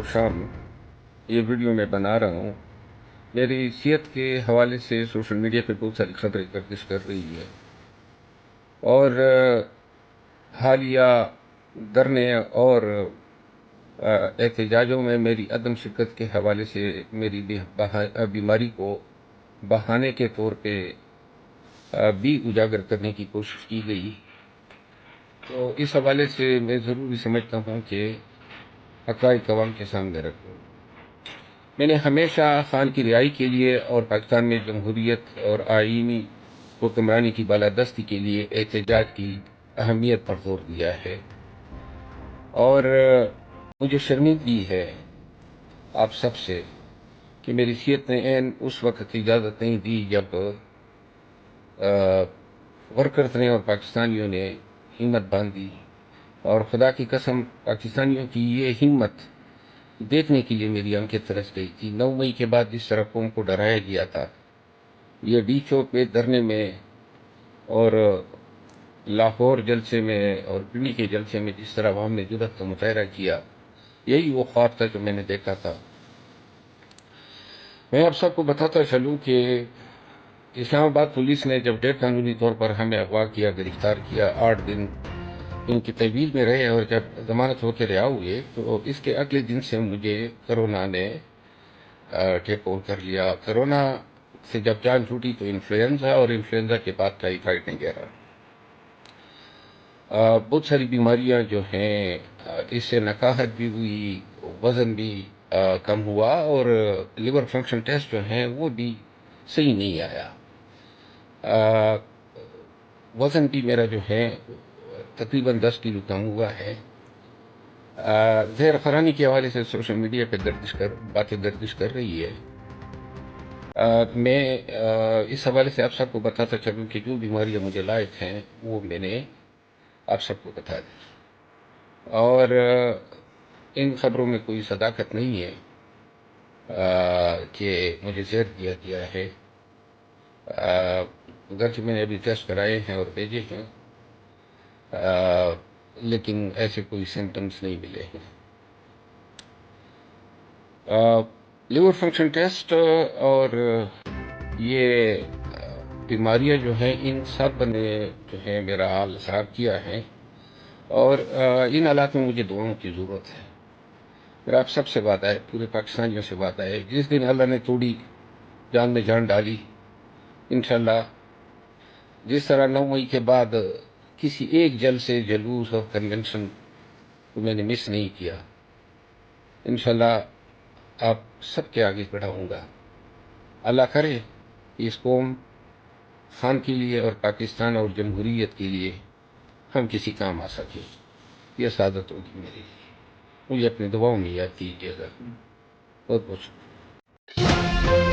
و شام یہ ویڈیو میں بنا رہا ہوں۔ میری صحت کے حوالے سے سوشل میڈیا پہ بہت ساری خبریں گردش کر رہی ہے، اور حالیہ دھرنے اور احتجاجوں میں میری عدم شرکت کے حوالے سے میری بیماری کو بہانے کے طور پہ بھی اجاگر کرنے کی کوشش کی گئی۔ تو اس حوالے سے میں ضروری سمجھتا ہوں کہ حقائق عوام کے سامنے رکھوں۔ میں نے ہمیشہ خان کی رہائی کے لیے اور پاکستان میں جمہوریت اور آئینی حکمرانی کی بالادستی کے لیے احتجاج کی اہمیت پر زور دیا ہے، اور مجھے شرمندگی ہے آپ سب سے کہ میری صحت نے عین اس وقت اجازت نہیں دی جب ورکرز نے اور پاکستانیوں نے ہمت باندھی، اور خدا کی قسم پاکستانیوں کی یہ ہمت دیکھنے کے لیے میری آنکھیں ترس گئی تھی۔ 9 مئی کے بعد جس طرح قوم کو ڈرایا گیا تھا، یہ ڈی چوک پہ دھرنے میں اور لاہور جلسے میں اور پنڈی کے جلسے میں جس طرح عوام نے جرأت کا مظاہرہ کیا، یہی وہ خواب تھا جو میں نے دیکھا تھا۔ میں آپ سب کو بتاتا چلوں کہ اسلام آباد پولیس نے جب غیر قانونی طور پر ہمیں اغوا کیا، گرفتار کیا، 8 دن ان کی تحویل میں رہے، اور جب ضمانت ہو کے رہا ہوئے تو اس کے اگلے دن سے مجھے کرونا نے ٹیک اوور کر لیا۔ کرونا سے جب جان چھوٹی تو انفلوئنزا، اور انفلوئنزا کے بعد ٹائیفائڈ وغیرہ بہت ساری بیماریاں جو ہیں، اس سے نکاہت بھی ہوئی، وزن بھی کم ہوا، اور لیور فنکشن ٹیسٹ جو ہیں وہ بھی صحیح نہیں آیا۔ وزن بھی میرا جو ہے تقریباً 10 کلو کم ہوا ہے۔ زہر فرانی کے حوالے سے سوشل میڈیا پہ باتیں گردش کر رہی ہے۔ میں اس حوالے سے آپ سب کو بتاتا چلوں کہ جو بیماریاں مجھے لاحق ہیں وہ میں نے آپ سب کو بتا دی، اور ان خبروں میں کوئی صداقت نہیں ہے کہ مجھے زہر دیا گیا ہے، اگرچہ میں نے ابھی ٹیسٹ کرائے ہیں اور بھیجے ہیں، لیکن ایسے کوئی سمٹمز نہیں ملے ہیں۔ لیور فنکشن ٹیسٹ اور یہ بیماریاں جو ہیں، ان سب نے جو ہے میرا حال خراب کیا ہے، اور ان حالات میں مجھے دعاؤں کی ضرورت ہے۔ میرا آپ سب سے وعدہ ہے، پورے پاکستانیوں سے وعدہ ہے، جس دن اللہ نے توڑی جان میں جان ڈالی، انشاءاللہ جس طرح 9 مئی کے بعد کسی ایک جلسے، جلوس اور کنونشن کو میں نے مس نہیں کیا، انشاءاللہ آپ سب کے آگے بڑھاؤں گا۔ اللہ کرے کہ اس قوم خان کے لیے اور پاکستان اور جمہوریت کے لیے ہم کسی کام آ سکے۔ یہ سعادت ہوگی میری۔ مجھے اپنی دعاؤں میں یاد کیجیے گا۔ بہت بہت شکریہ۔